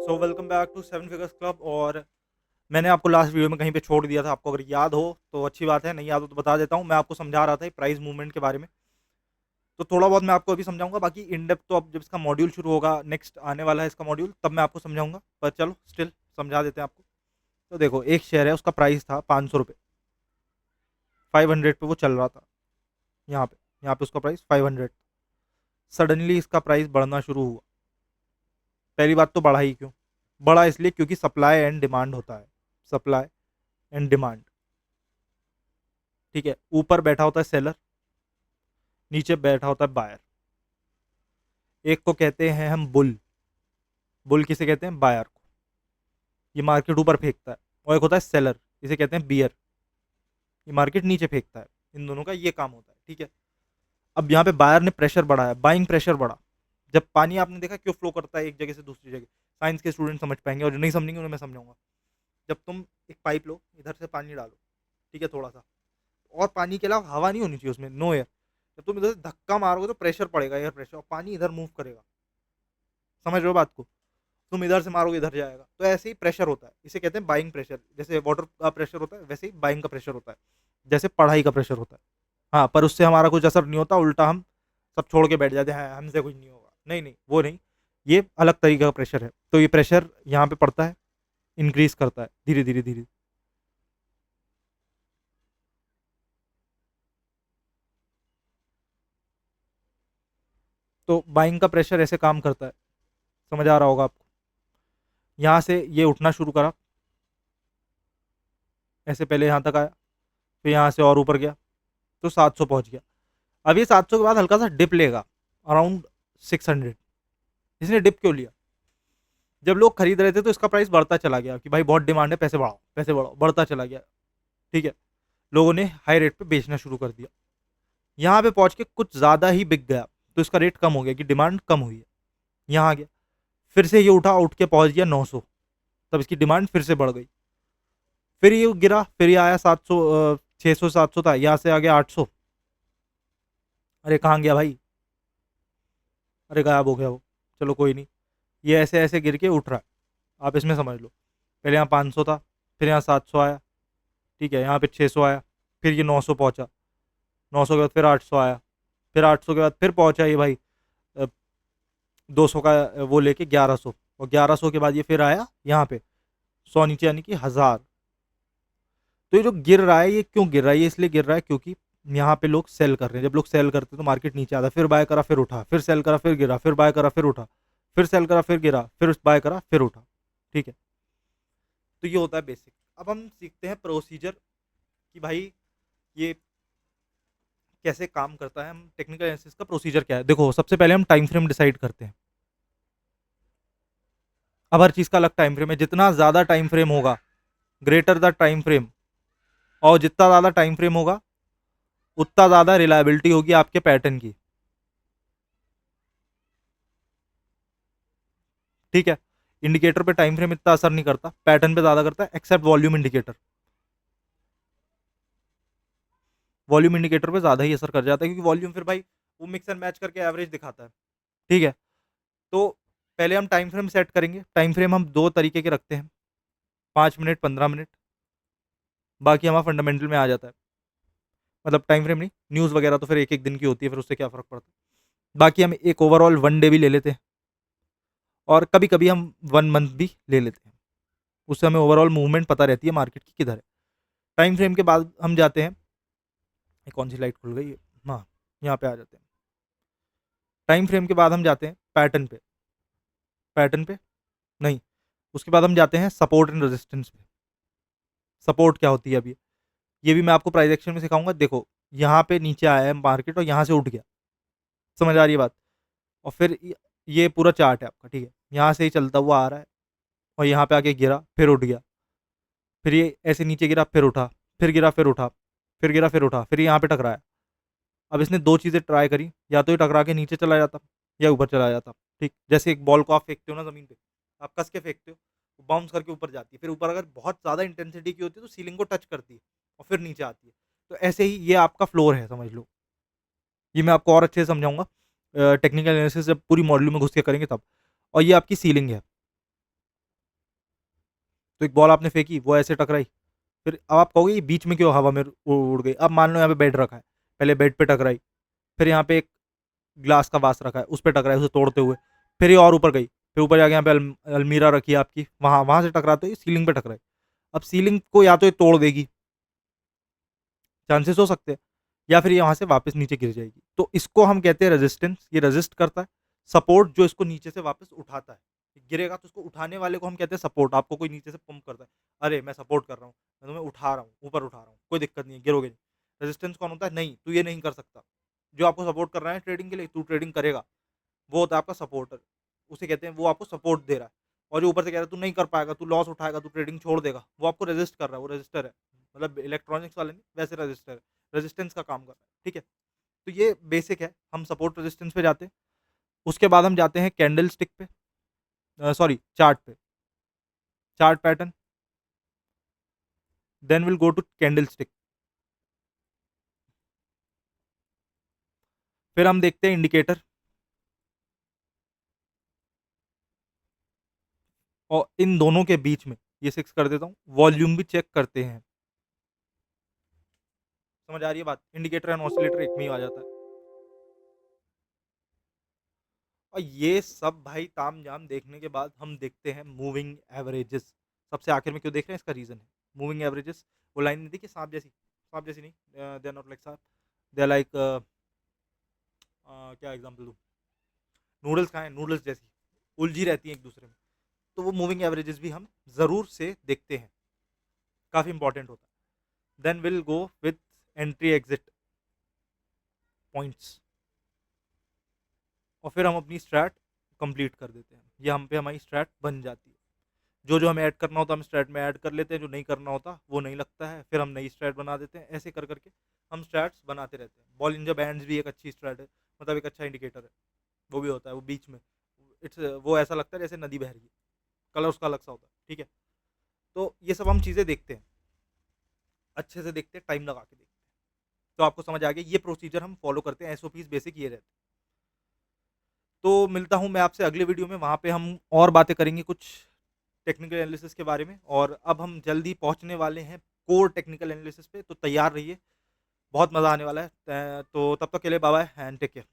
So welcome back to seven figures club. और मैंने आपको लास्ट वीडियो में कहीं पे छोड़ दिया था। आपको अगर याद हो तो अच्छी बात है, नहीं याद हो तो बता देता हूँ। मैं आपको समझा रहा था प्राइस मूवमेंट के बारे में। तो थोड़ा बहुत मैं आपको अभी समझाऊंगा, बाकी इन डेप्थ तो अब जब इसका मॉड्यूल शुरू होगा, नेक्स्ट आने वाला है इसका मॉड्यूल, तब मैं आपको समझाऊंगा। पर चलो स्टिल समझा देते हैं आपको। तो देखो, एक शेयर है, उसका प्राइस था 500 रुपये। 500 पे वो चल रहा था। यहाँ पे उसका प्राइस 500। सडनली इसका प्राइस बढ़ना शुरू हुआ। पहली बात तो बढ़ा ही क्यों? बढ़ा इसलिए क्योंकि सप्लाई एंड डिमांड होता है। Supply and demand. ठीक है, ऊपर बैठा होता है सेलर, नीचे बैठा होता है बायर। एक को कहते हैं हम बुल। बुल किसे कहते हैं? बायर को। ये मार्केट ऊपर फेंकता है। और एक होता है सेलर, इसे कहते हैं बियर। ये मार्केट नीचे फेंकता है। इन दोनों का ये काम होता है। ठीक है। अब यहाँ पे बायर ने प्रेशर बढ़ाया, बाइंग प्रेशर बढ़ा। जब पानी, आपने देखा क्यों फ्लो करता है एक जगह से दूसरी जगह? साइंस के स्टूडेंट समझ पाएंगे, और जो नहीं समझेंगे उन्हें मैं समझाऊंगा। जब तुम एक पाइप लो, इधर से पानी डालो, ठीक है, थोड़ा सा, और पानी के अलावा हवा नहीं होनी चाहिए उसमें, नो एयर। जब तुम इधर से धक्का मारोगे तो प्रेशर पड़ेगा, एयर प्रेशर, और पानी इधर मूव करेगा। समझ रहे हो बात को? तुम इधर से मारोगे इधर जाएगा। तो ऐसे ही प्रेशर होता है, इसे कहते हैं बाइंग प्रेशर। जैसे वाटर का प्रेशर होता है, वैसे ही बाइंग का प्रेशर होता है। जैसे पढ़ाई का प्रेशर होता है। हाँ, पर उससे हमारा कुछ असर नहीं होता, उल्टा हम सब छोड़ के बैठ जाते हैं, हमसे कुछ नहीं होगा। नहीं नहीं, वो नहीं। ये अलग तरीके का प्रेशर है। तो ये प्रेशर यहाँ पे पड़ता है, इंक्रीज करता है धीरे धीरे धीरे। तो बाइंग का प्रेशर ऐसे काम करता है। समझ आ रहा होगा आपको? यहाँ से ये उठना शुरू करा, ऐसे पहले यहाँ तक आया, फिर यहाँ से और ऊपर गया, तो 700 पहुंच गया। अब ये 700 के बाद हल्का सा डिप लेगा, अराउंड 600। इसने डिप क्यों लिया? जब लोग खरीद रहे थे तो इसका प्राइस बढ़ता चला गया कि भाई बहुत डिमांड है, पैसे बढ़ाओ पैसे बढ़ाओ, बढ़ता चला गया। ठीक है। लोगों ने हाई रेट पे बेचना शुरू कर दिया। यहाँ पे पहुंच के कुछ ज्यादा ही बिक गया, तो इसका रेट कम हो गया कि डिमांड कम हुई है। यहाँ आ गया, फिर से ये उठा, उठ के पहुंच गया 900। तब इसकी डिमांड फिर से बढ़ गई। फिर ये गिरा, फिर ये आया 700, 600 700 था, यहाँ से आ गया 800। अरे कहाँ गया भाई? अरे गायब हो गया वो। चलो कोई नहीं। ये ऐसे ऐसे गिर के उठ रहा है। आप इसमें समझ लो, पहले यहाँ 500 था, फिर यहाँ 700 आया, ठीक है, यहाँ पे 600 आया, फिर ये 900 पहुंचा, 900 के बाद फिर 800 आया, फिर 800 के बाद फिर पहुंचा ये भाई 200 का वो लेके 1100, और 1100 के बाद ये फिर आया यहाँ पे 100 नीचे, यानी कि 1000। तो ये जो गिर रहा है, ये क्यों गिर रहा है? ये इसलिए गिर रहा है क्योंकि यहाँ पे लोग सेल कर रहे हैं। जब लोग सेल करते हैं तो मार्केट नीचे आता है, फिर बाय करा फिर उठा, फिर सेल करा फिर गिरा, फिर बाय करा फिर उठा, फिर सेल करा फिर गिरा, फिर बाय करा फिर उठा। ठीक है। तो ये होता है बेसिक। अब हम सीखते हैं प्रोसीजर कि भाई ये कैसे काम करता है। हम टेक्निकल एनालिसिस का प्रोसीजर क्या है, देखो सबसे पहले हम टाइम फ्रेम डिसाइड करते हैं। अब हर चीज का अलग टाइम फ्रेम है। जितना ज्यादा टाइम फ्रेम होगा, ग्रेटर द टाइम फ्रेम, और जितना ज्यादा टाइम फ्रेम होगा, उतना ज्यादा रिलायबिलिटी होगी आपके पैटर्न की। ठीक है। इंडिकेटर पे टाइम फ्रेम इतना असर नहीं करता, पैटर्न पे ज्यादा करता है, except volume indicator. Volume indicator पे ज्यादा ही असर कर जाता है, क्योंकि वॉल्यूम फिर भाई वो मिक्स एंड मैच करके एवरेज दिखाता है। ठीक है। तो पहले हम टाइम फ्रेम सेट करेंगे। टाइम फ्रेम हम दो तरीके के रखते हैं, 5 मिनट, 15 मिनट। बाकी हमारा फंडामेंटल में आ जाता है। मतलब टाइम फ्रेम नहीं, न्यूज़ वगैरह तो फिर एक एक दिन की होती है, फिर उससे क्या फर्क पड़ता है। बाकी हम एक ओवरऑल 1 डे भी ले लेते हैं, और कभी कभी हम 1 मंथ भी ले लेते हैं। उससे हमें ओवरऑल मूवमेंट पता रहती है मार्केट की किधर है। टाइम फ्रेम के बाद हम जाते हैं, ये कौन सी लाइट खुल गई है? हाँ, यहाँ पे आ जाते हैं। टाइम फ्रेम के बाद हम जाते हैं पैटर्न पे। पैटर्न पे नहीं, उसके बाद हम जाते हैं सपोर्ट एंड रेजिस्टेंस पे। सपोर्ट क्या होती है अभी, ये भी मैं आपको प्राइस एक्शन में सिखाऊंगा। देखो, यहाँ पे नीचे आया है मार्केट और यहाँ से उठ गया। समझ आ रही है बात? और फिर ये पूरा चार्ट है आपका, ठीक है, यहाँ से ही चलता हुआ आ रहा है, और यहाँ पे आके गिरा फिर उठ गया, फिर ये ऐसे नीचे गिरा फिर उठा, फिर गिरा फिर उठा, फिर गिरा फिर उठा, फिर यहाँ पे टकराया। अब इसने दो चीज़ें ट्राई करी, या तो ये टकरा के नीचे चला जाता, या ऊपर चला जाता। ठीक, जैसे एक बॉल को आप फेंकते हो ना ज़मीन पे, आप कस के फेंकते हो, वो बाउंस करके ऊपर जाती है, फिर ऊपर अगर बहुत ज़्यादा इंटेंसिटी की होती है तो सीलिंग को टच करती है, और फिर नीचे आती है। तो ऐसे ही ये आपका फ्लोर है, समझ लो। ये मैं आपको और अच्छे से समझाऊंगा टेक्निकल एनालिसिस जब पूरी मॉडल में घुस के करेंगे तब। और ये आपकी सीलिंग है। तो एक बॉल आपने फेंकी, वो ऐसे टकराई, फिर अब आप कहोगे ये बीच में क्यों हवा में उड़ गई। अब मान लो यहाँ पे बेड रखा है, पहले बेड पे टकराई, फिर यहाँ पे एक ग्लास का वास रखा है, उस पर टकराई उसे तोड़ते हुए, फिर ये और ऊपर गई, फिर ऊपर जाके यहाँ पे अलमीरा रखी है आपकी, वहां वहां से टकराते हुए सीलिंग पे टकराई। अब सीलिंग को या तो ये तोड़ देगी, चांसेस हो सकते हैं, या फिर ये वहां से वापस नीचे गिर जाएगी। तो इसको हम कहते हैं रेजिस्टेंस, ये रेजिस्ट करता है। सपोर्ट जो इसको नीचे से वापस उठाता है, गिरेगा तो उसको उठाने वाले को हम कहते हैं सपोर्ट। आपको कोई नीचे से पंप करता है, अरे मैं सपोर्ट कर रहा हूँ, मैं तुम्हें उठा रहा हूँ, ऊपर उठा रहा हूँ, कोई दिक्कत नहीं है, गिरोगे नहीं। रेजिस्टेंस कौन होता है, नहीं तू ये नहीं कर सकता, जो आपको सपोर्ट कर रहा है ट्रेडिंग के लिए, तू ट्रेडिंग करेगा, वो होता है आपका सपोर्टर, उसे कहते हैं, वो आपको सपोर्ट दे रहा है। और जो ऊपर से कह रहा है तू नहीं कर पाएगा, तू लॉस उठाएगा, तू ट्रेडिंग छोड़ देगा, वो आपको रेजिस्ट कर रहा है, वो रजिस्टर है, मतलब इलेक्ट्रॉनिक्स वाले नहीं, वैसे रजिस्टर है, रेजिस्टेंस का काम कर रहा है, ठीक है। तो ये बेसिक है, हम सपोर्ट रेजिस्टेंस पे जाते हैं। उसके बाद हम जाते हैं कैंडल स्टिक पे, सॉरी चार्ट पे, chart pattern, then will go to candle stick, फिर हम देखते हैं इंडिकेटर, और इन दोनों के बीच में ये 6 कर देता हूँ, वॉल्यूम भी चेक करते हैं। समझ आ रही है बात, इंडिकेटर एंड ऑसिलेटर एक में ही आ जाता है। और ये सब भाई ताम झाम देखने के बाद हम देखते हैं मूविंग एवरेजेस। सबसे आखिर में क्यों देख रहे हैं, इसका रीजन है मूविंग एवरेजेस। वो लाइन नहीं देखी सांप जैसी, सांप जैसी नहीं, दे आर नॉट लाइक सांप, दे आर लाइक, क्या एग्जांपल दूं, नूडल्स खाएं, नूडल्स जैसी उलझी रहती हैं एक दूसरे में। तो वो मूविंग एवरेजेस भी हम जरूर से देखते हैं, काफी इंपॉर्टेंट होता है। Then will go with entry exit points, और फिर हम अपनी स्ट्रैट कंप्लीट कर देते हैं, ये हम पे हमारी स्ट्रैट बन जाती है। जो जो हमें ऐड करना होता है हम स्ट्रैट में ऐड कर लेते हैं, जो नहीं करना होता वो नहीं लगता है, फिर हम नई स्ट्रैट बना देते हैं। ऐसे कर करके हम स्ट्रैट्स बनाते रहते हैं। बॉलिंजर बैंड्स भी एक अच्छी स्ट्रैट है, मतलब एक अच्छा इंडिकेटर है, वो भी होता है, वो बीच में इट्स, वो ऐसा लगता है जैसे नदी बह रही है, कलर उसका अलग सा होता है, ठीक है। तो ये सब हम चीज़ें देखते हैं, अच्छे से देखते हैं, टाइम लगा के देखते हैं। तो आपको समझ आ गया, ये प्रोसीजर हम फॉलो करते हैं, एसओपीज बेसिक ये रहते हैं। तो मिलता हूँ मैं आपसे अगले वीडियो में, वहाँ पे हम और बातें करेंगे कुछ टेक्निकल एनालिसिस के बारे में, और अब हम जल्दी पहुँचने वाले हैं कोर टेक्निकल एनालिसिस पे, तो तैयार रहिए, बहुत मज़ा आने वाला है। तो तब तक के लिए bye bye and take care.